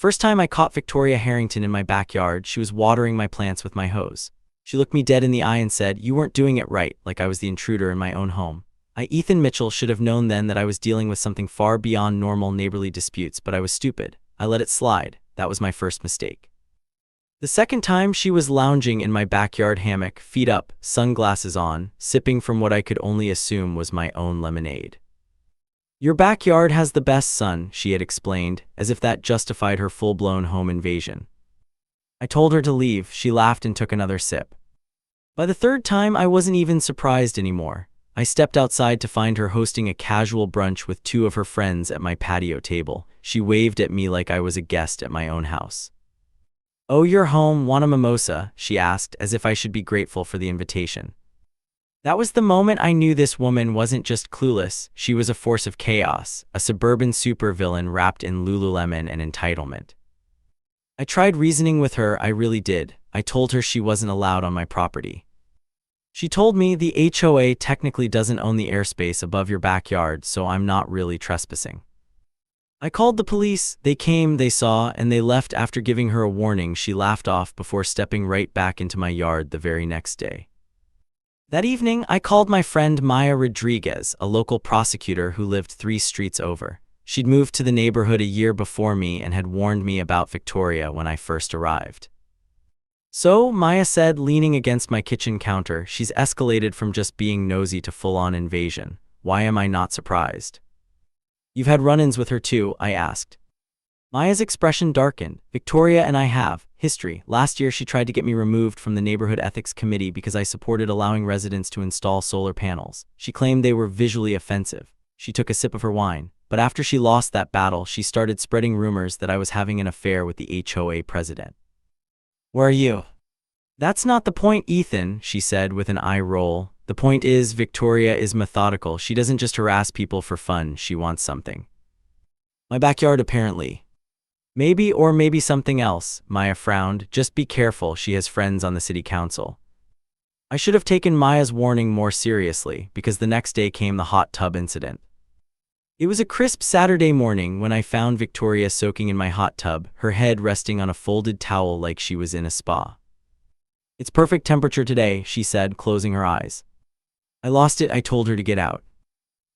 First time I caught Victoria Harrington in my backyard, she was watering my plants with my hose. She looked me dead in the eye and said, "You weren't doing it right," like I was the intruder in my own home. Ethan Mitchell should have known then that I was dealing with something far beyond normal neighborly disputes, but I was stupid. I let it slide. That was my first mistake. The second time, she was lounging in my backyard hammock, feet up, sunglasses on, sipping from what I could only assume was my own lemonade. "Your backyard has the best sun," she had explained, as if that justified her full-blown home invasion. I told her to leave. She laughed and took another sip. By the third time, I wasn't even surprised anymore. I stepped outside to find her hosting a casual brunch with two of her friends at my patio table. She waved at me like I was a guest at my own house. "Oh, you're home, want a mimosa?" she asked, as if I should be grateful for the invitation. That was the moment I knew this woman wasn't just clueless, she was a force of chaos, a suburban supervillain wrapped in Lululemon and entitlement. I tried reasoning with her, I really did. I told her she wasn't allowed on my property. She told me the HOA technically doesn't own the airspace above your backyard, so I'm not really trespassing. I called the police. They came, they saw, and they left after giving her a warning. She laughed off before stepping right back into my yard the very next day. That evening, I called my friend Maya Rodriguez, a local prosecutor who lived 3 streets over. She'd moved to the neighborhood a year before me and had warned me about Victoria when I first arrived. "So," Maya said, leaning against my kitchen counter, "she's escalated from just being nosy to full-on invasion. Why am I not surprised?" "You've had run-ins with her too?" I asked. Maya's expression darkened. "Victoria and I have history. Last year she tried to get me removed from the neighborhood ethics committee because I supported allowing residents to install solar panels. She claimed they were visually offensive." She took a sip of her wine. "But after she lost that battle, she started spreading rumors that I was having an affair with the HOA president." "Where are you?" "That's not the point, Ethan," she said with an eye roll. "The point is, Victoria is methodical. She doesn't just harass people for fun, she wants something." "My backyard, apparently." "Maybe, or maybe something else," Maya frowned. "Just be careful, she has friends on the city council." I should have taken Maya's warning more seriously, because the next day came the hot tub incident. It was a crisp Saturday morning when I found Victoria soaking in my hot tub, her head resting on a folded towel like she was in a spa. "It's perfect temperature today," she said, closing her eyes. "I lost it. I told her to get out."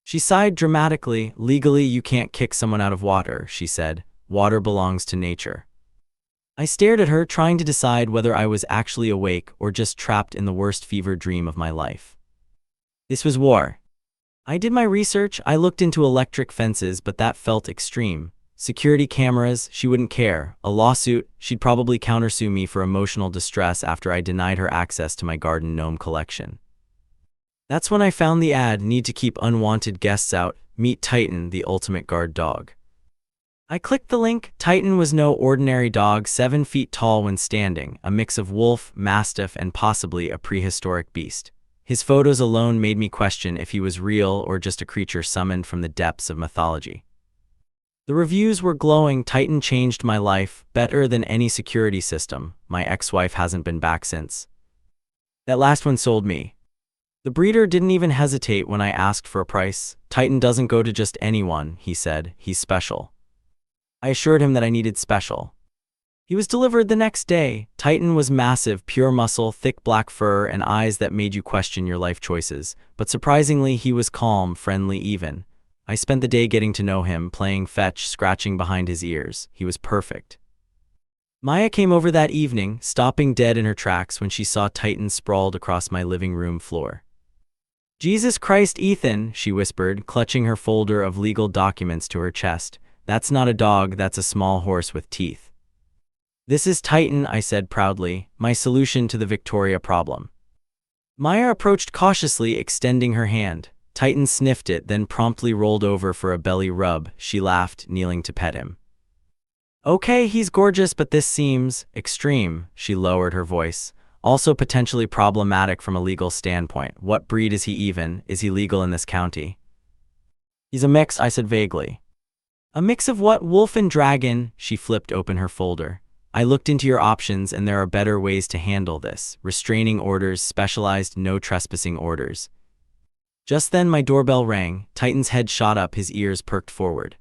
She sighed dramatically. "Legally, you can't kick someone out of water," she said. "Water belongs to nature." I stared at her, trying to decide whether I was actually awake or just trapped in the worst fever dream of my life. This was war. I did my research. I looked into electric fences, but that felt extreme. Security cameras, she wouldn't care. A lawsuit, she'd probably countersue me for emotional distress after I denied her access to my garden gnome collection. That's when I found the ad, "Need to keep unwanted guests out. Meet Titan, the ultimate guard dog." I clicked the link. Titan was no ordinary dog, 7 feet tall when standing, a mix of wolf, mastiff, and possibly a prehistoric beast. His photos alone made me question if he was real or just a creature summoned from the depths of mythology. The reviews were glowing. "Titan changed my life, better than any security system. My ex-wife hasn't been back since." That last one sold me. The breeder didn't even hesitate when I asked for a price. "Titan doesn't go to just anyone," he said. "He's special." I assured him that I needed special. He was delivered the next day. Titan was massive, pure muscle, thick black fur, and eyes that made you question your life choices. But surprisingly, he was calm, friendly even. I spent the day getting to know him, playing fetch, scratching behind his ears. He was perfect. Maya came over that evening, stopping dead in her tracks when she saw Titan sprawled across my living room floor. "Jesus Christ, Ethan," she whispered, clutching her folder of legal documents to her chest. "That's not a dog, that's a small horse with teeth." "This is Titan," I said proudly, "my solution to the Victoria problem." Maya approached cautiously, extending her hand. Titan sniffed it, then promptly rolled over for a belly rub. She laughed, kneeling to pet him. "Okay, he's gorgeous, but this seems extreme." She lowered her voice. "Also potentially problematic from a legal standpoint. What breed is he even? Is he legal in this county?" "He's a mix," I said vaguely. "A mix of what? Wolf and dragon?" She flipped open her folder. "I looked into your options and there are better ways to handle this. Restraining orders, specialized no trespassing orders." Just then my doorbell rang. Titan's head shot up, his ears perked forward.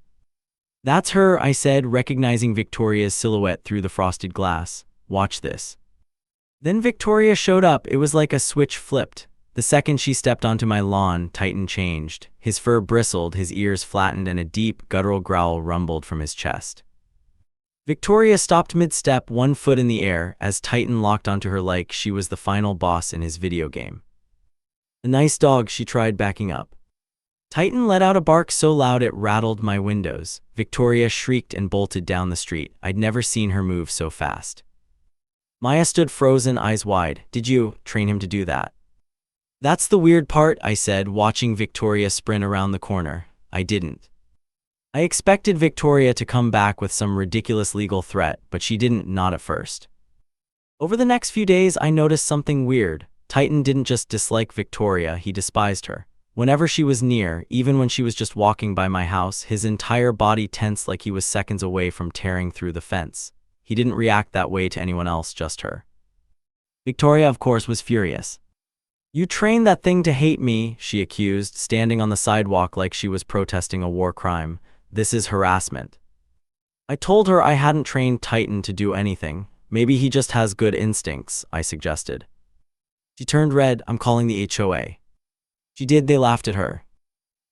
That's her, I said, recognizing Victoria's silhouette through the frosted glass. Watch this. Then Victoria showed up. It was like a switch flipped. The second she stepped onto my lawn, Titan changed. His fur bristled, his ears flattened, and a deep, guttural growl rumbled from his chest. Victoria stopped mid-step, one foot in the air, as Titan locked onto her like she was the final boss in his video game. "A nice dog," she tried, backing up. Titan let out a bark so loud it rattled my windows. Victoria shrieked and bolted down the street. I'd never seen her move so fast. Maya stood frozen, eyes wide. "Did you train him to do that?" "That's the weird part," I said, watching Victoria sprint around the corner. "I didn't. I expected Victoria to come back with some ridiculous legal threat, but she didn't, not at first." Over the next few days, I noticed something weird. Titan didn't just dislike Victoria, he despised her. Whenever she was near, even when she was just walking by my house, his entire body tensed like he was seconds away from tearing through the fence. He didn't react that way to anyone else, just her. Victoria, of course, was furious. "You trained that thing to hate me," she accused, standing on the sidewalk like she was protesting a war crime. "This is harassment." I told her I hadn't trained Titan to do anything. "Maybe he just has good instincts," I suggested. She turned red. "I'm calling the HOA." She did. They laughed at her.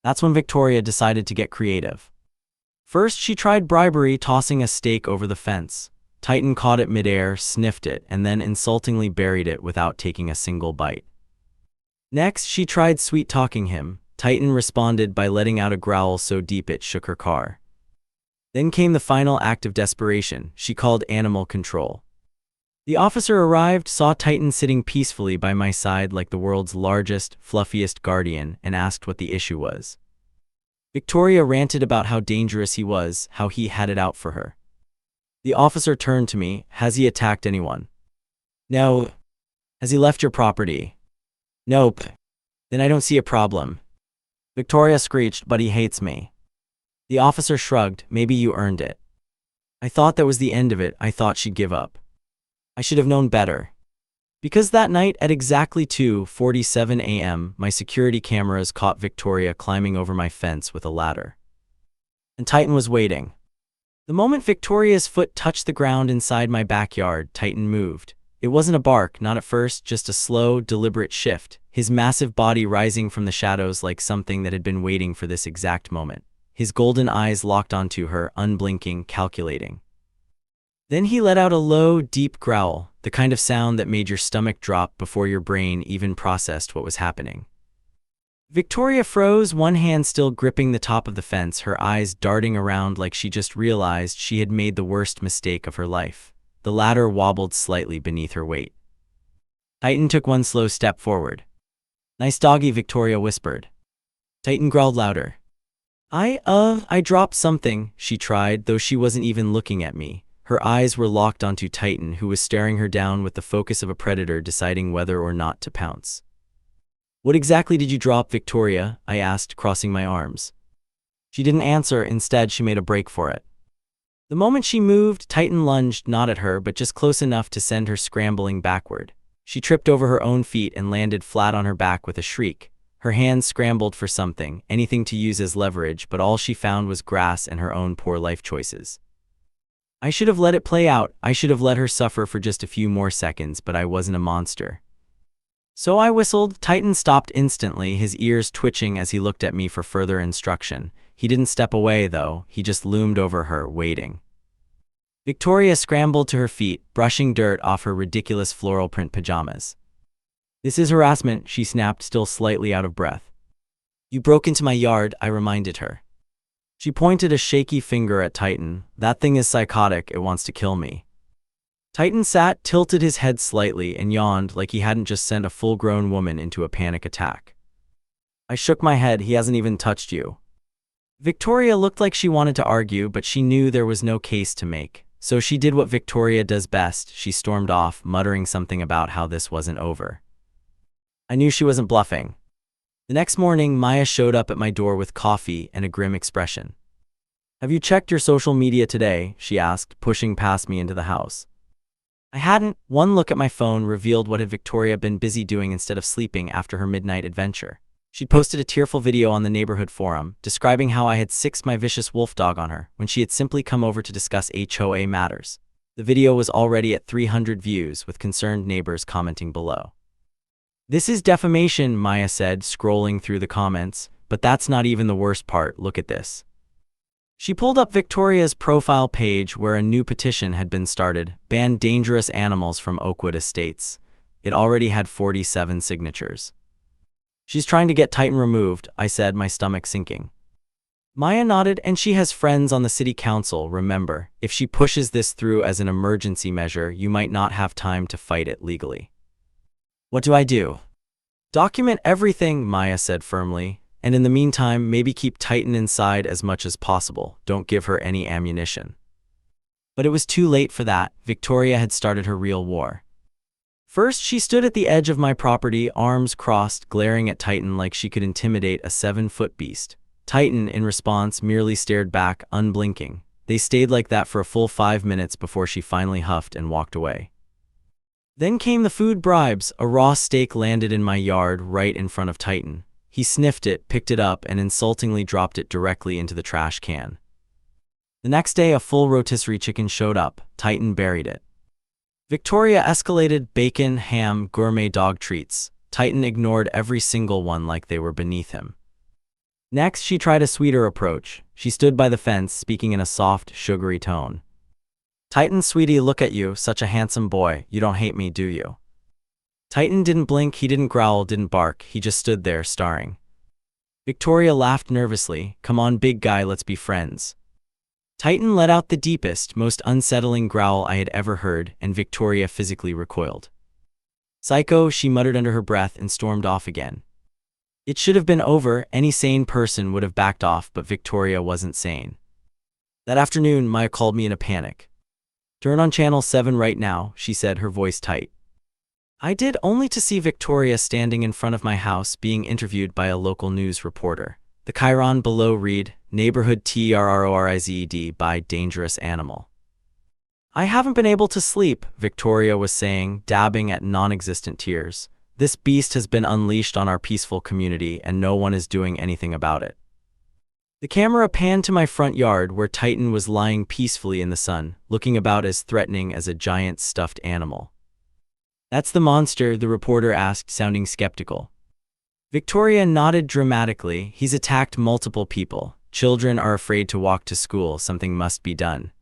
That's when Victoria decided to get creative. First, she tried bribery, tossing a steak over the fence. Titan caught it midair, sniffed it, and then insultingly buried it without taking a single bite. Next, she tried sweet-talking him. Titan responded by letting out a growl so deep it shook her car. Then came the final act of desperation. She called animal control. The officer arrived, saw Titan sitting peacefully by my side like the world's largest, fluffiest guardian, and asked what the issue was. Victoria ranted about how dangerous he was, how he had it out for her. The officer turned to me. "Has he attacked anyone?" "No." "Has he left your property?" "Nope." "Then I don't see a problem." Victoria screeched, "But he hates me." The officer shrugged. "Maybe you earned it." I thought that was the end of it. I thought she'd give up. I should have known better. Because that night at exactly 2:47 a.m., my security cameras caught Victoria climbing over my fence with a ladder. And Titan was waiting. The moment Victoria's foot touched the ground inside my backyard, Titan moved. It wasn't a bark, not at first, just a slow, deliberate shift, his massive body rising from the shadows like something that had been waiting for this exact moment. His golden eyes locked onto her, unblinking, calculating. Then he let out a low, deep growl, the kind of sound that made your stomach drop before your brain even processed what was happening. Victoria froze, one hand still gripping the top of the fence, her eyes darting around like she just realized she had made the worst mistake of her life. The ladder wobbled slightly beneath her weight. Titan took one slow step forward. "Nice doggy," Victoria whispered. Titan growled louder. I dropped something," she tried, though she wasn't even looking at me. Her eyes were locked onto Titan, who was staring her down with the focus of a predator deciding whether or not to pounce. "What exactly did you drop, Victoria?" I asked, crossing my arms. She didn't answer. Instead, she made a break for it. The moment she moved, Titan lunged, not at her, but just close enough to send her scrambling backward. She tripped over her own feet and landed flat on her back with a shriek. Her hands scrambled for something, anything to use as leverage, but all she found was grass and her own poor life choices. I should have let it play out. I should have let her suffer for just a few more seconds, but I wasn't a monster. So I whistled. Titan stopped instantly, his ears twitching as he looked at me for further instruction. He didn't step away, though. He just loomed over her, waiting. Victoria scrambled to her feet, brushing dirt off her ridiculous floral print pajamas. "This is harassment," she snapped, still slightly out of breath. "You broke into my yard," I reminded her. She pointed a shaky finger at Titan. "That thing is psychotic. It wants to kill me." Titan sat, tilted his head slightly, and yawned like he hadn't just sent a full-grown woman into a panic attack. I shook my head. "He hasn't even touched you." Victoria looked like she wanted to argue, but she knew there was no case to make. So she did what Victoria does best. She stormed off, muttering something about how this wasn't over. I knew she wasn't bluffing. The next morning, Maya showed up at my door with coffee and a grim expression. "Have you checked your social media today?" she asked, pushing past me into the house. I hadn't. One look at my phone revealed what had Victoria been busy doing instead of sleeping after her midnight adventure. She'd posted a tearful video on the neighborhood forum, describing how I had sixed my vicious wolf dog on her when she had simply come over to discuss HOA matters. The video was already at 300 views, with concerned neighbors commenting below. "This is defamation," Maya said, scrolling through the comments. "But that's not even the worst part, look at this." She pulled up Victoria's profile page where a new petition had been started, ban dangerous animals from Oakwood Estates. It already had 47 signatures. "She's trying to get Titan removed," I said, my stomach sinking. Maya nodded, "And she has friends on the city council, remember. If she pushes this through as an emergency measure, you might not have time to fight it legally." "What do I do?" "Document everything," Maya said firmly. "And in the meantime, maybe keep Titan inside as much as possible. Don't give her any ammunition." But it was too late for that. Victoria had started her real war. First, she stood at the edge of my property, arms crossed, glaring at Titan like she could intimidate a 7-foot beast. Titan, in response, merely stared back, unblinking. They stayed like that for a full 5 minutes before she finally huffed and walked away. Then came the food bribes. A raw steak landed in my yard right in front of Titan. He sniffed it, picked it up, and insultingly dropped it directly into the trash can. The next day, a full rotisserie chicken showed up. Titan buried it. Victoria escalated bacon, ham, gourmet dog treats. Titan ignored every single one like they were beneath him. Next, she tried a sweeter approach. She stood by the fence, speaking in a soft, sugary tone. "Titan, sweetie, look at you, such a handsome boy. You don't hate me, do you?" Titan didn't blink, he didn't growl, didn't bark. He just stood there, staring. Victoria laughed nervously. "Come on, big guy, let's be friends." Titan let out the deepest, most unsettling growl I had ever heard, and Victoria physically recoiled. "Psycho," she muttered under her breath and stormed off again. It should have been over. Any sane person would have backed off, but Victoria wasn't sane. That afternoon, Maya called me in a panic. "Turn on channel 7 right now," she said, her voice tight. I did, only to see Victoria standing in front of my house being interviewed by a local news reporter. The chyron below read, "Neighborhood terrorized by dangerous animal." "I haven't been able to sleep," Victoria was saying, dabbing at non-existent tears. "This beast has been unleashed on our peaceful community, and no one is doing anything about it." The camera panned to my front yard where Titan was lying peacefully in the sun, looking about as threatening as a giant stuffed animal. "That's the monster?" the reporter asked, sounding skeptical. Victoria nodded dramatically. "He's attacked multiple people. Children are afraid to walk to school. Something must be done."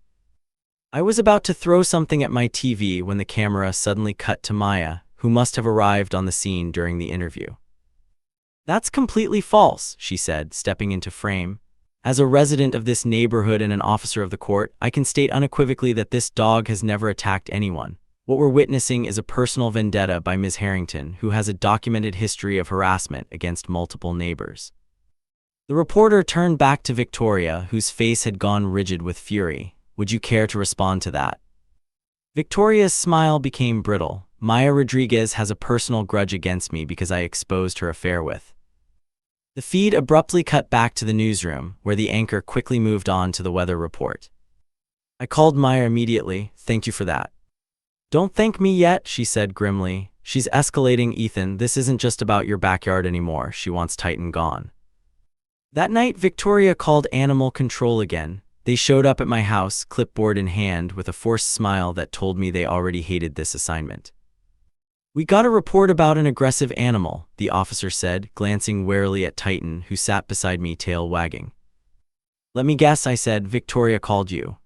I was about to throw something at my TV when the camera suddenly cut to Maya, who must have arrived on the scene during the interview. "That's completely false," she said, stepping into frame. "As a resident of this neighborhood and an officer of the court, I can state unequivocally that this dog has never attacked anyone. What we're witnessing is a personal vendetta by Ms. Harrington, who has a documented history of harassment against multiple neighbors." The reporter turned back to Victoria, whose face had gone rigid with fury. "Would you care to respond to that?" Victoria's smile became brittle. "Maya Rodriguez has a personal grudge against me because I exposed her affair with." The feed abruptly cut back to the newsroom, where the anchor quickly moved on to the weather report. I called Maya immediately. "Thank you for that." "Don't thank me yet," she said grimly. "She's escalating, Ethan. This isn't just about your backyard anymore. She wants Titan gone." That night, Victoria called animal control again. They showed up at my house, clipboard in hand, with a forced smile that told me they already hated this assignment. "We got a report about an aggressive animal," the officer said, glancing warily at Titan, who sat beside me, tail wagging. "Let me guess," I said, "Victoria called you."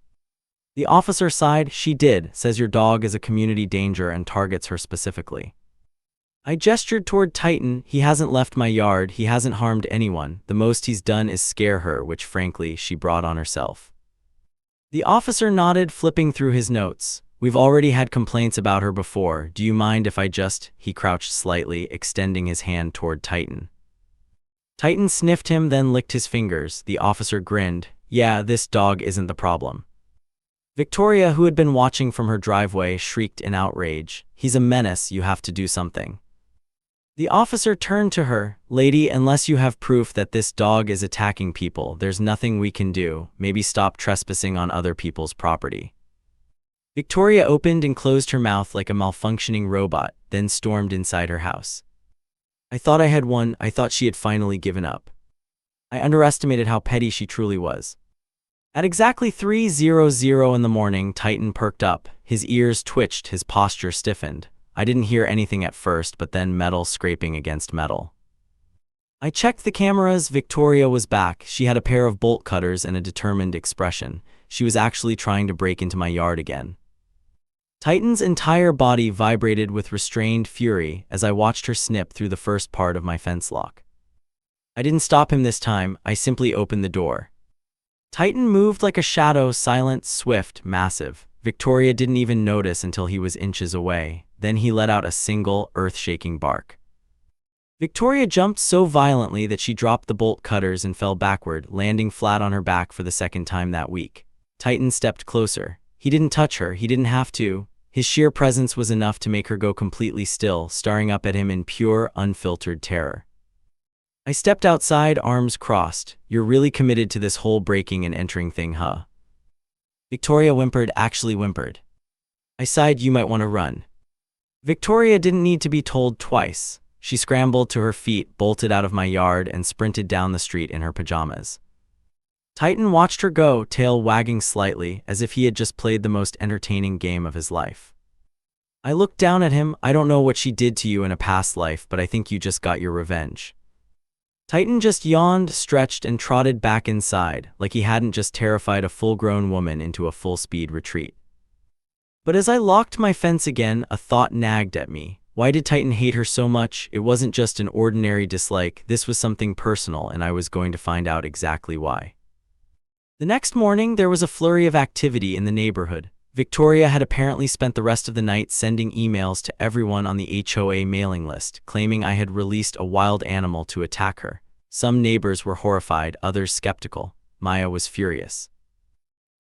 The officer sighed. "She did. Says your dog is a community danger and targets her specifically." I gestured toward Titan. "He hasn't left my yard. He hasn't harmed anyone. The most he's done is scare her, which frankly, she brought on herself." The officer nodded, flipping through his notes. "We've already had complaints about her before. Do you mind if I just—" He crouched slightly, extending his hand toward Titan. Titan sniffed him, then licked his fingers. The officer grinned. "Yeah, this dog isn't the problem." Victoria, who had been watching from her driveway, shrieked in outrage. "He's a menace. You have to do something." The officer turned to her. "Lady, unless you have proof that this dog is attacking people, there's nothing we can do. Maybe stop trespassing on other people's property." Victoria opened and closed her mouth like a malfunctioning robot, then stormed inside her house. I thought I had won. I thought she had finally given up. I underestimated how petty she truly was. At exactly 3:00 in the morning, Titan perked up. His ears twitched, his posture stiffened. I didn't hear anything at first, but then metal scraping against metal. I checked the cameras. Victoria was back. She had a pair of bolt cutters and a determined expression. She was actually trying to break into my yard again. Titan's entire body vibrated with restrained fury as I watched her snip through the first part of my fence lock. I didn't stop him this time. I simply opened the door. Titan moved like a shadow, silent, swift, massive. Victoria didn't even notice until he was inches away. Then he let out a single, earth-shaking bark. Victoria jumped so violently that she dropped the bolt cutters and fell backward, landing flat on her back for the second time that week. Titan stepped closer. He didn't touch her. He didn't have to. His sheer presence was enough to make her go completely still, staring up at him in pure, unfiltered terror. I stepped outside, arms crossed. You're really committed to this whole breaking and entering thing, huh? Victoria whimpered, actually whimpered. I sighed, you might want to run. Victoria didn't need to be told twice. She scrambled to her feet, bolted out of my yard, and sprinted down the street in her pajamas. Titan watched her go, tail wagging slightly, as if he had just played the most entertaining game of his life. I looked down at him. I don't know what she did to you in a past life, but I think you just got your revenge. Titan just yawned, stretched, and trotted back inside, like he hadn't just terrified a full-grown woman into a full-speed retreat. But as I locked my fence again, a thought nagged at me. Why did Titan hate her so much? It wasn't just an ordinary dislike. This was something personal, and I was going to find out exactly why. The next morning, there was a flurry of activity in the neighborhood. Victoria had apparently spent the rest of the night sending emails to everyone on the HOA mailing list, claiming I had released a wild animal to attack her. Some neighbors were horrified, others skeptical. Maya was furious.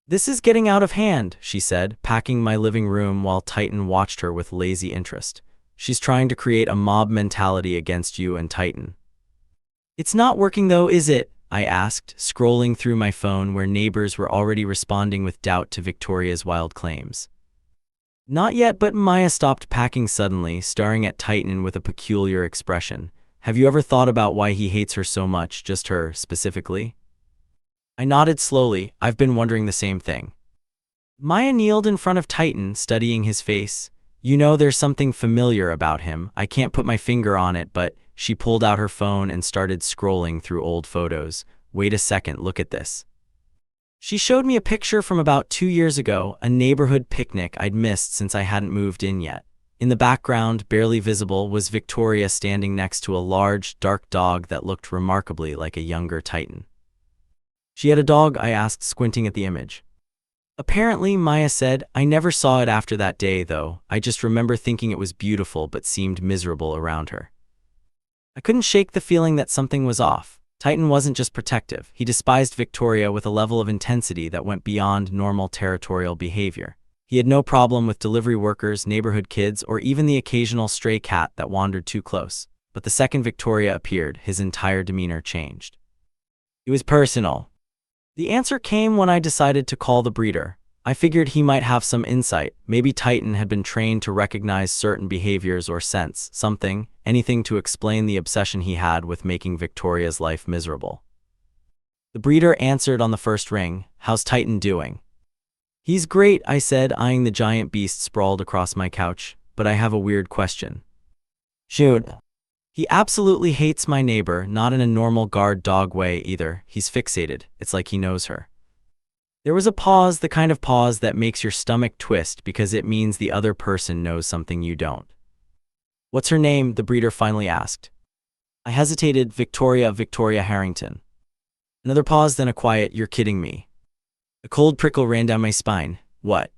This is getting out of hand, she said, packing my living room while Titan watched her with lazy interest. She's trying to create a mob mentality against you and Titan. It's not working though, is it? I asked, scrolling through my phone where neighbors were already responding with doubt to Victoria's wild claims. Not yet, but Maya stopped packing suddenly, staring at Titan with a peculiar expression. Have you ever thought about why he hates her so much, just her, specifically? I nodded slowly. I've been wondering the same thing. Maya kneeled in front of Titan, studying his face. You know, there's something familiar about him. I can't put my finger on it, but... She pulled out her phone and started scrolling through old photos. Wait a second, look at this. She showed me a picture from about 2 years ago, a neighborhood picnic I'd missed since I hadn't moved in yet. In the background, barely visible, was Victoria standing next to a large, dark dog that looked remarkably like a younger Titan. She had a dog? I asked, squinting at the image. Apparently, Maya said. I never saw it after that day, though. I just remember thinking it was beautiful but seemed miserable around her. I couldn't shake the feeling that something was off. Titan wasn't just protective. He despised Victoria with a level of intensity that went beyond normal territorial behavior. He had no problem with delivery workers, neighborhood kids, or even the occasional stray cat that wandered too close. But the second Victoria appeared, his entire demeanor changed. It was personal. The answer came when I decided to call the breeder. I figured he might have some insight. Maybe Titan had been trained to recognize certain behaviors or sense something, anything to explain the obsession he had with making Victoria's life miserable. The breeder answered on the first ring. How's Titan doing? He's great, I said, eyeing the giant beast sprawled across my couch, but I have a weird question. Shoot. He absolutely hates my neighbor, not in a normal guard dog way either. He's fixated. It's like he knows her. There was a pause, the kind of pause that makes your stomach twist because it means the other person knows something you don't. What's her name? The breeder finally asked. I hesitated. Victoria Harrington. Another pause, then a quiet, you're kidding me. A cold prickle ran down my spine. What?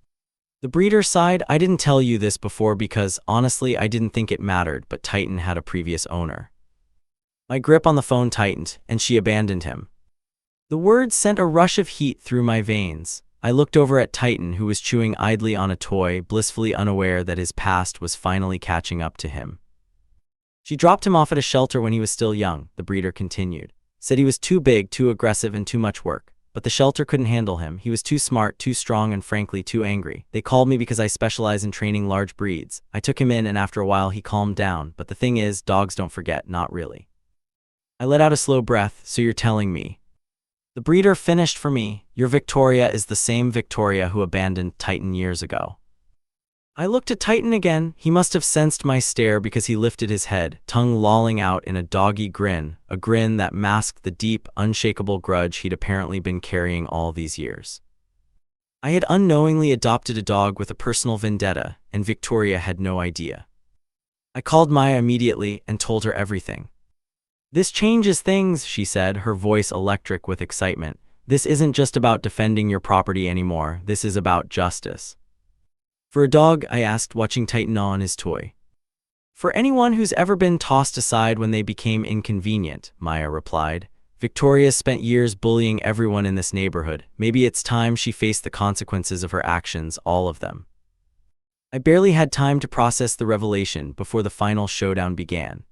The breeder sighed. I didn't tell you this before because, honestly, I didn't think it mattered, but Titan had a previous owner. My grip on the phone tightened, and she abandoned him. The words sent a rush of heat through my veins. I looked over at Titan, who was chewing idly on a toy, blissfully unaware that his past was finally catching up to him. She dropped him off at a shelter when he was still young, the breeder continued. Said he was too big, too aggressive, and too much work. but the shelter couldn't handle him. He was too smart, too strong, and frankly, too angry. They called me because I specialize in training large breeds. I took him in, and after a while, he calmed down. But the thing is, dogs don't forget, not really. I let out a slow breath. So you're telling me the breeder finished for me? Your Victoria is the same Victoria who abandoned Titan years ago. I looked at Titan again. He must have sensed my stare because he lifted his head, tongue lolling out in a doggy grin, a grin that masked the deep, unshakable grudge he'd apparently been carrying all these years. I had unknowingly adopted a dog with a personal vendetta, and Victoria had no idea. I called Maya immediately and told her everything. This changes things, she said, her voice electric with excitement. This isn't just about defending your property anymore. This is about justice. For a dog? I asked, watching Titan gnaw on his toy. For anyone who's ever been tossed aside when they became inconvenient, Maya replied. Victoria spent years bullying everyone in this neighborhood. Maybe it's time she faced the consequences of her actions, all of them. I barely had time to process the revelation before the final showdown began.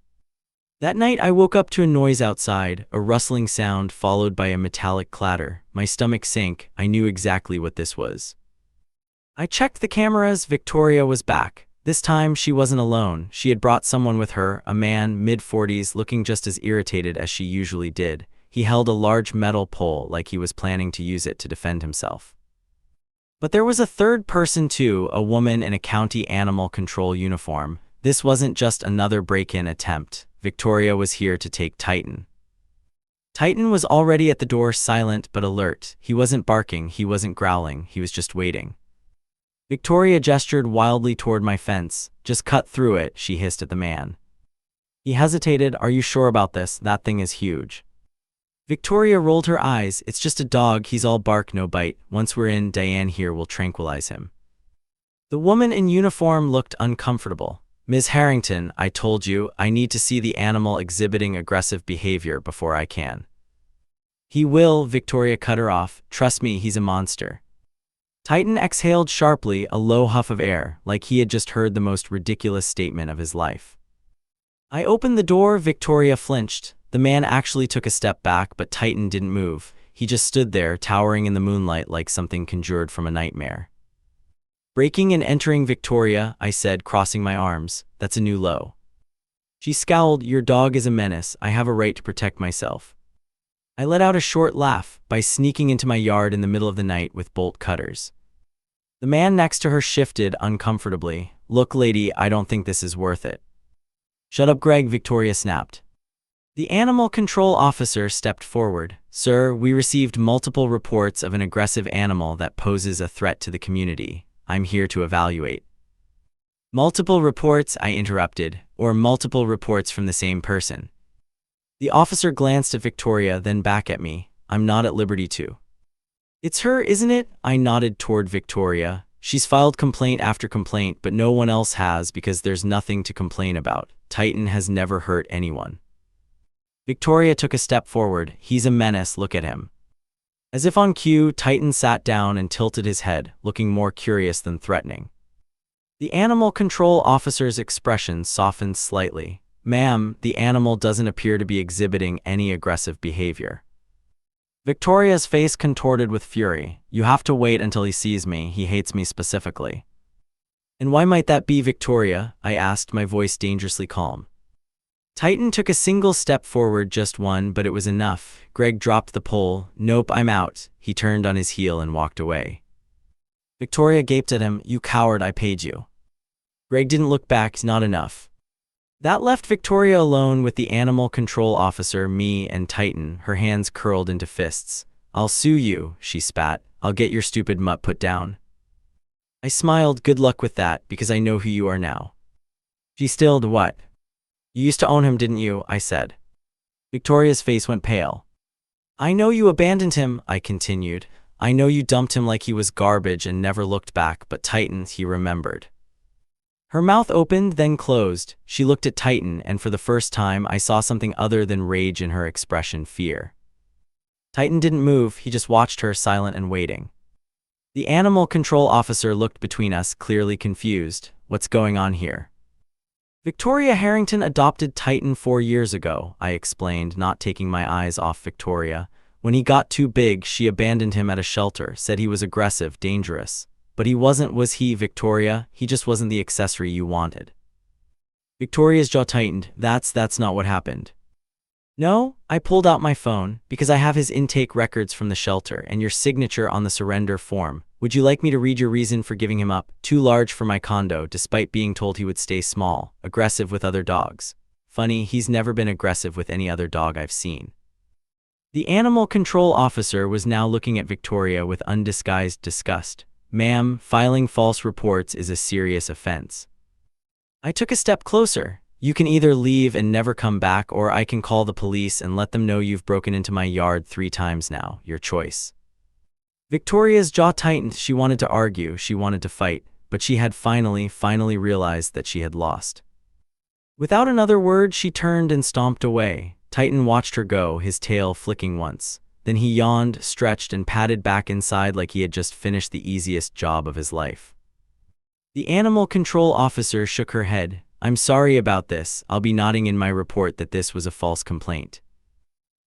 That night I woke up to a noise outside, a rustling sound followed by a metallic clatter. My stomach sank. I knew exactly what this was. I checked the cameras. Victoria was back. This time she wasn't alone. She had brought someone with her, a man, mid-40s, looking just as irritated as she usually did. He held a large metal pole like he was planning to use it to defend himself. But there was a third person too, a woman in a county animal control uniform. This wasn't just another break-in attempt. Victoria was here to take Titan. Titan was already at the door, silent but alert. He wasn't barking, he wasn't growling, he was just waiting. Victoria gestured wildly toward my fence. Just cut through it, she hissed at the man. He hesitated. Are you sure about this? That thing is huge. Victoria rolled her eyes. It's just a dog, he's all bark, no bite. Once we're in, Diane here will tranquilize him. The woman in uniform looked uncomfortable. Ms. Harrington, I told you, I need to see the animal exhibiting aggressive behavior before I can. He will, Victoria cut her off. Trust me, he's a monster. Titan exhaled sharply, a low huff of air, like he had just heard the most ridiculous statement of his life. I opened the door. Victoria flinched. The man actually took a step back, but Titan didn't move. He just stood there, towering in the moonlight like something conjured from a nightmare. Breaking and entering Victoria, I said, crossing my arms. That's a new low. She scowled. Your dog is a menace. I have a right to protect myself. I let out a short laugh by sneaking into my yard in the middle of the night with bolt cutters. The man next to her shifted uncomfortably. Look, lady, I don't think this is worth it. Shut up, Greg, Victoria snapped. The animal control officer stepped forward. Sir, we received multiple reports of an aggressive animal that poses a threat to the community. I'm here to evaluate. Multiple reports, I interrupted, or multiple reports from the same person. The officer glanced at Victoria, then back at me. I'm not at liberty to. It's her, isn't it? I nodded toward Victoria. She's filed complaint after complaint, but no one else has because there's nothing to complain about. Titan has never hurt anyone. Victoria took a step forward. He's a menace, look at him. As if on cue, Titan sat down and tilted his head, looking more curious than threatening. The animal control officer's expression softened slightly. Ma'am, the animal doesn't appear to be exhibiting any aggressive behavior. Victoria's face contorted with fury. You have to wait until he sees me. He hates me specifically. And why might that be, Victoria? I asked, my voice dangerously calm. Titan took a single step forward, just one, but it was enough. Greg dropped the pole. Nope, I'm out. He turned on his heel and walked away. Victoria gaped at him. You coward, I paid you. Greg didn't look back. Not enough. That left Victoria alone with the animal control officer, me, and Titan, her hands curled into fists. I'll sue you, she spat. I'll get your stupid mutt put down. I smiled. Good luck with that, because I know who you are now. She stilled. What? You used to own him, didn't you? I said. Victoria's face went pale. I know you abandoned him, I continued. I know you dumped him like he was garbage and never looked back, but Titan, he remembered. Her mouth opened, then closed. She looked at Titan, and for the first time, I saw something other than rage in her expression, fear. Titan didn't move, he just watched her, silent and waiting. The animal control officer looked between us, clearly confused. What's going on here? Victoria Harrington adopted Titan 4 years ago, I explained, not taking my eyes off Victoria. When he got too big, she abandoned him at a shelter, said he was aggressive, dangerous. But he wasn't, was he, Victoria? He just wasn't the accessory you wanted. Victoria's jaw tightened. That's not what happened. No, I pulled out my phone, because I have his intake records from the shelter and your signature on the surrender form. Would you like me to read your reason for giving him up? Too large for my condo, despite being told he would stay small, aggressive with other dogs. Funny, he's never been aggressive with any other dog I've seen. The animal control officer was now looking at Victoria with undisguised disgust. Ma'am, filing false reports is a serious offense. I took a step closer. You can either leave and never come back, or I can call the police and let them know you've broken into my yard 3 times now. Your choice. Victoria's jaw tightened. She wanted to argue, she wanted to fight, but she had finally realized that she had lost. Without another word, she turned and stomped away. Titan watched her go, his tail flicking once. Then he yawned, stretched, and padded back inside like he had just finished the easiest job of his life. The animal control officer shook her head. I'm sorry about this. I'll be nodding in my report that this was a false complaint.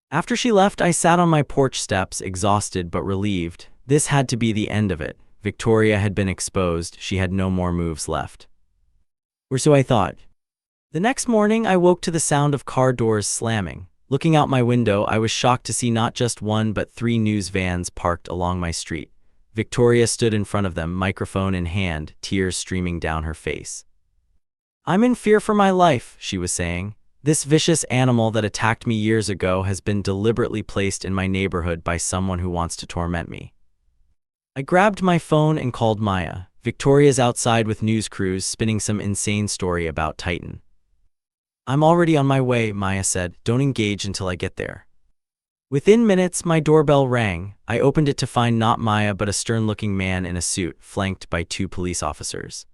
After she left, I sat on my porch steps, exhausted but relieved. This had to be the end of it. Victoria had been exposed. She had no more moves left. Or so I thought. The next morning, I woke to the sound of car doors slamming. Looking out my window, I was shocked to see not just 1 but 3 news vans parked along my street. Victoria stood in front of them, microphone in hand, tears streaming down her face. I'm in fear for my life, she was saying. This vicious animal that attacked me years ago has been deliberately placed in my neighborhood by someone who wants to torment me. I grabbed my phone and called Maya. Victoria's outside with news crews spinning some insane story about Titan. I'm already on my way, Maya said. Don't engage until I get there. Within minutes, my doorbell rang. I opened it to find not Maya but a stern-looking man in a suit, flanked by 2 police officers.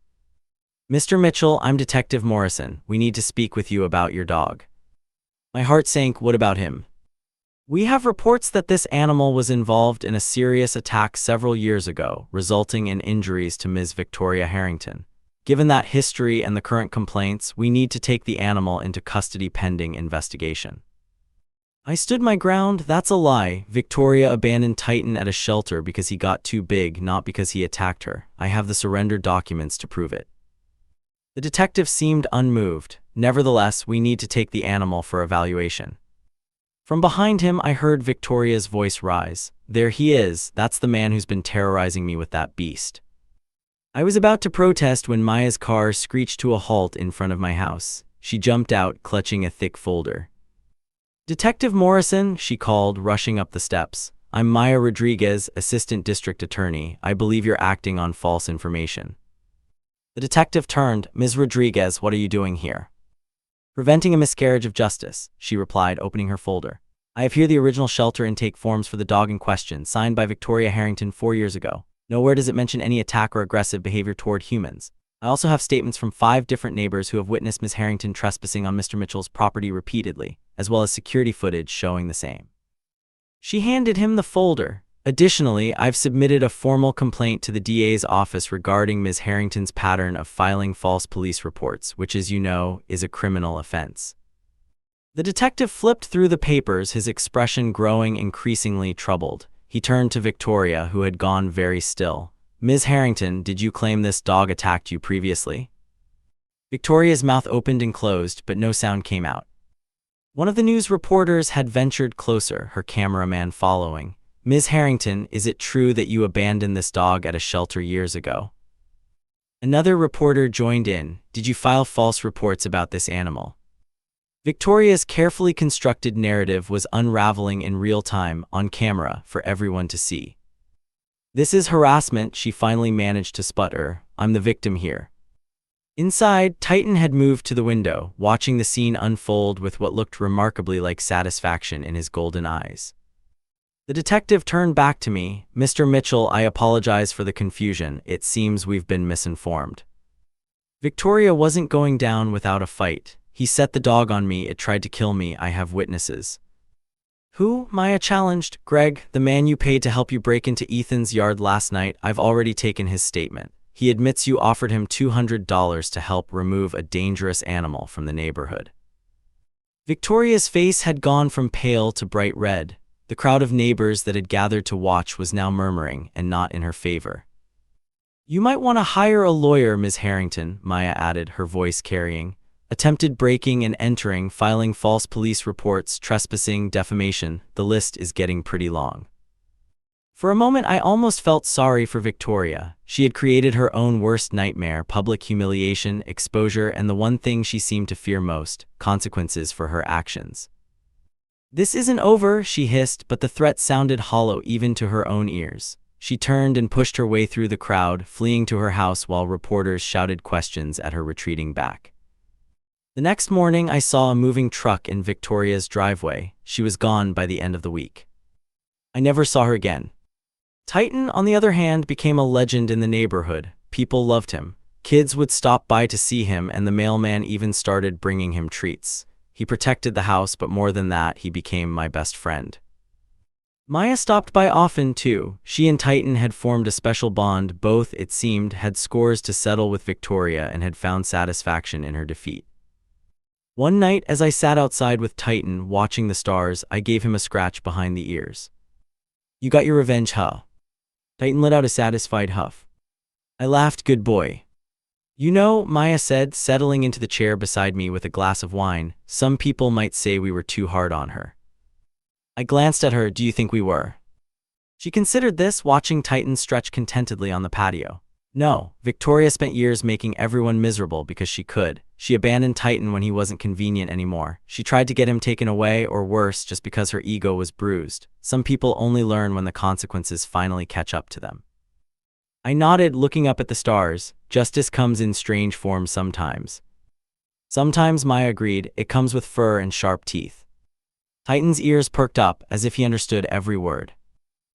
Mr. Mitchell, I'm Detective Morrison. We need to speak with you about your dog. My heart sank. What about him? We have reports that this animal was involved in a serious attack several years ago, resulting in injuries to Ms. Victoria Harrington. Given that history and the current complaints, we need to take the animal into custody pending investigation. I stood my ground. That's a lie. Victoria abandoned Titan at a shelter because he got too big, not because he attacked her. I have the surrender documents to prove it. The detective seemed unmoved. Nevertheless, we need to take the animal for evaluation. From behind him, I heard Victoria's voice rise. There he is. That's the man who's been terrorizing me with that beast. I was about to protest when Maya's car screeched to a halt in front of my house. She jumped out, clutching a thick folder. Detective Morrison, she called, rushing up the steps. I'm Maya Rodriguez, Assistant District Attorney. I believe you're acting on false information. The detective turned. Ms. Rodriguez, what are you doing here? Preventing a miscarriage of justice, she replied, opening her folder. I have here the original shelter intake forms for the dog in question, signed by Victoria Harrington 4 years ago. Nowhere does it mention any attack or aggressive behavior toward humans. I also have statements from 5 different neighbors who have witnessed Ms. Harrington trespassing on Mr. Mitchell's property repeatedly, as well as security footage showing the same. She handed him the folder. Additionally, I've submitted a formal complaint to the DA's office regarding Ms. Harrington's pattern of filing false police reports, which, as you know, is a criminal offense. The detective flipped through the papers, his expression growing increasingly troubled. He turned to Victoria, who had gone very still. Ms. Harrington, did you claim this dog attacked you previously? Victoria's mouth opened and closed, but no sound came out. One of the news reporters had ventured closer, her cameraman following. Ms. Harrington, is it true that you abandoned this dog at a shelter years ago? Another reporter joined in. Did you file false reports about this animal? Victoria's carefully constructed narrative was unraveling in real time, on camera, for everyone to see. This is harassment, she finally managed to sputter. I'm the victim here. Inside, Titan had moved to the window, watching the scene unfold with what looked remarkably like satisfaction in his golden eyes. The detective turned back to me. Mr. Mitchell, I apologize for the confusion. It seems we've been misinformed. Victoria wasn't going down without a fight. He set the dog on me. It tried to kill me. I have witnesses. Who? Maya challenged. Greg, the man you paid to help you break into Ethan's yard last night. I've already taken his statement. He admits you offered him $200 to help remove a dangerous animal from the neighborhood. Victoria's face had gone from pale to bright red. The crowd of neighbors that had gathered to watch was now murmuring, and not in her favor. "You might want to hire a lawyer, Ms. Harrington," Maya added, her voice carrying. "Attempted breaking and entering, filing false police reports, trespassing, defamation. The list is getting pretty long." For a moment I almost felt sorry for Victoria. She had created her own worst nightmare: public humiliation, exposure, and the one thing she seemed to fear most: consequences for her actions. "This isn't over," she hissed, but the threat sounded hollow even to her own ears. She turned and pushed her way through the crowd, fleeing to her house while reporters shouted questions at her retreating back. The next morning I saw a moving truck in Victoria's driveway. She was gone by the end of the week. I never saw her again. Titan, on the other hand, became a legend in the neighborhood. People loved him. Kids would stop by to see him, and the mailman even started bringing him treats. He protected the house, but more than that, he became my best friend. Maya stopped by often, too. She and Titan had formed a special bond. Both, it seemed, had scores to settle with Victoria and had found satisfaction in her defeat. One night, as I sat outside with Titan, watching the stars, I gave him a scratch behind the ears. "You got your revenge, huh?" Titan let out a satisfied huff. I laughed. "Good boy." "You know," Maya said, settling into the chair beside me with a glass of wine, "some people might say we were too hard on her." I glanced at her. "Do you think we were?" She considered this, watching Titan stretch contentedly on the patio. "No, Victoria spent years making everyone miserable because she could. She abandoned Titan when he wasn't convenient anymore. She tried to get him taken away, or worse, just because her ego was bruised. Some people only learn when the consequences finally catch up to them." I nodded, looking up at the stars. "Justice comes in strange forms sometimes." "Sometimes," Maya agreed. "It comes with fur and sharp teeth." Titan's ears perked up, as if he understood every word.